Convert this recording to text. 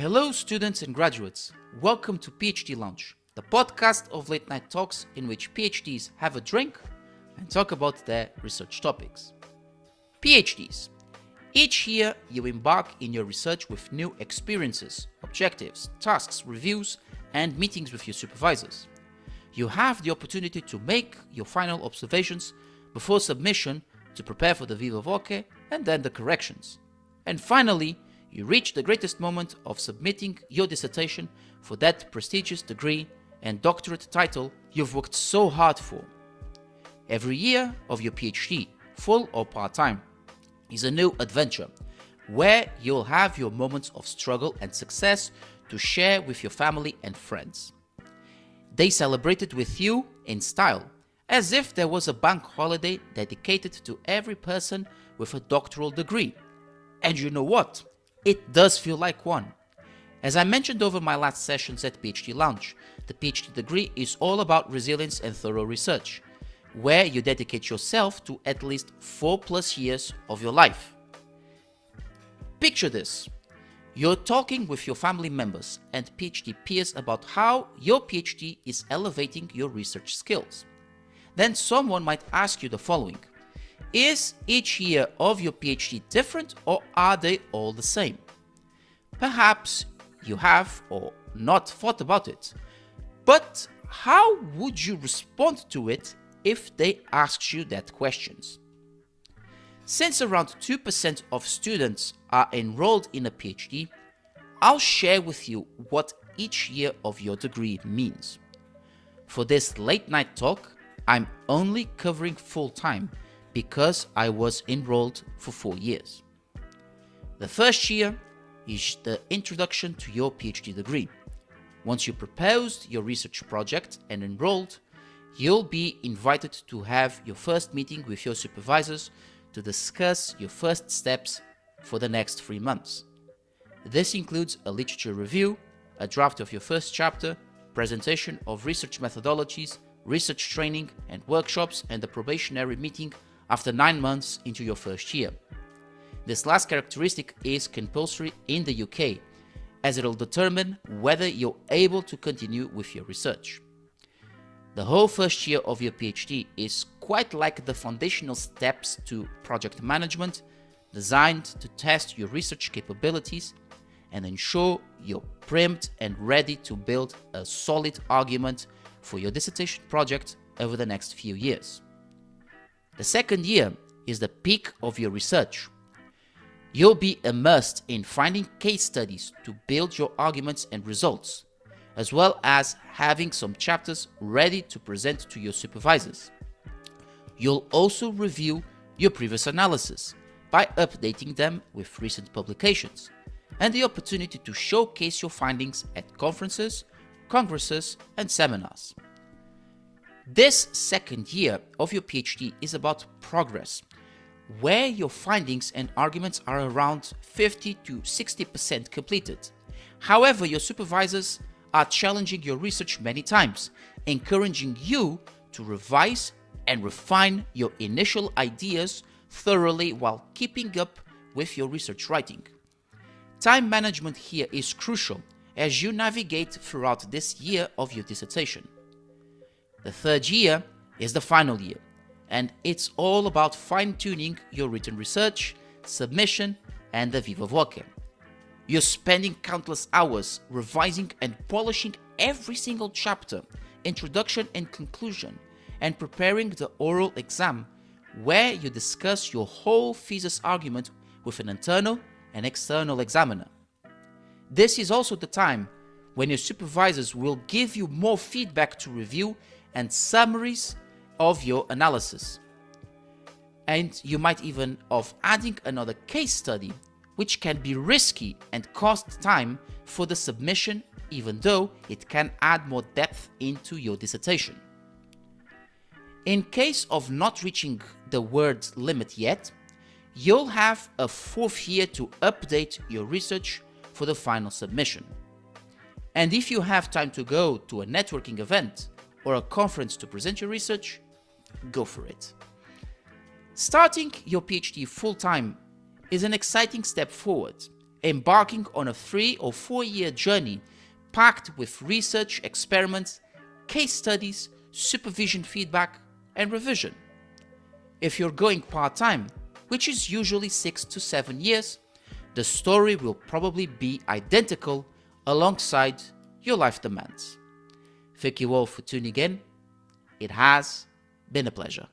Hello, students and graduates. Welcome to PhD Lounge, the podcast of late night talks in which PhDs have a drink and talk about their research topics. PhDs. Each year, you embark in your research with new experiences, objectives, tasks, reviews, and meetings with your supervisors. You have the opportunity to make your final observations before submission to prepare for the viva voce and then the corrections. And finally, you reach the greatest moment of submitting your dissertation for that prestigious degree and doctorate title you've worked so hard for. Every year of your PhD, full or part-time, is a new adventure where you'll have your moments of struggle and success to share with your family and friends. They celebrate it with you in style, as if there was a bank holiday dedicated to every person with a doctoral degree. And you know what? It does feel like one. As I mentioned over my last sessions at PhD Lounge, the PhD degree is all about resilience and thorough research, where you dedicate yourself to at least 4+ years of your life. Picture this. You're talking with your family members and PhD peers about how your PhD is elevating your research skills. Then someone might ask you the following. Is each year of your PhD different, or are they all the same? Perhaps you have or not thought about it, but how would you respond to it if they asked you that questions? Since around 2% of students are enrolled in a PhD, I'll share with you what each year of your degree means. For this late night talk, I'm only covering full-time because I was enrolled for 4 years. The first year is the introduction to your PhD degree. Once you proposed your research project and enrolled, you'll be invited to have your first meeting with your supervisors to discuss your first steps for the next 3 months. This includes a literature review, a draft of your first chapter, presentation of research methodologies, research training and workshops, and a probationary meeting after 9 months into your first year. This last characteristic is compulsory in the UK, as it will determine whether you're able to continue with your research. The whole first year of your PhD is quite like the foundational steps to project management, designed to test your research capabilities and ensure you're primed and ready to build a solid argument for your dissertation project over the next few years. The second year is the peak of your research. You'll be immersed in finding case studies to build your arguments and results, as well as having some chapters ready to present to your supervisors. You'll also review your previous analysis by updating them with recent publications, and the opportunity to showcase your findings at conferences, congresses, and seminars. This second year of your PhD is about progress, where your findings and arguments are around 50 to 60% completed. However, your supervisors are challenging your research many times, encouraging you to revise and refine your initial ideas thoroughly while keeping up with your research writing. Time management here is crucial as you navigate throughout this year of your dissertation. The third year is the final year, and it's all about fine-tuning your written research, submission, and the viva voce. You're spending countless hours revising and polishing every single chapter, introduction and conclusion, and preparing the oral exam, where you discuss your whole thesis argument with an internal and external examiner. This is also the time when your supervisors will give you more feedback to review and summaries of your analysis. And you might even of adding another case study, which can be risky and cost time for the submission, even though it can add more depth into your dissertation. In case of not reaching the word limit yet, you'll have a 4th year to update your research for the final submission. And if you have time to go to a networking event or a conference to present your research, go for it. Starting your PhD full-time is an exciting step forward, embarking on a 3 or 4 year journey packed with research, experiments, case studies, supervision feedback, and revision. If you're going part-time, which is usually 6 to 7 years, the story will probably be identical alongside your life demands. Thank you all for tuning in. It has been a pleasure.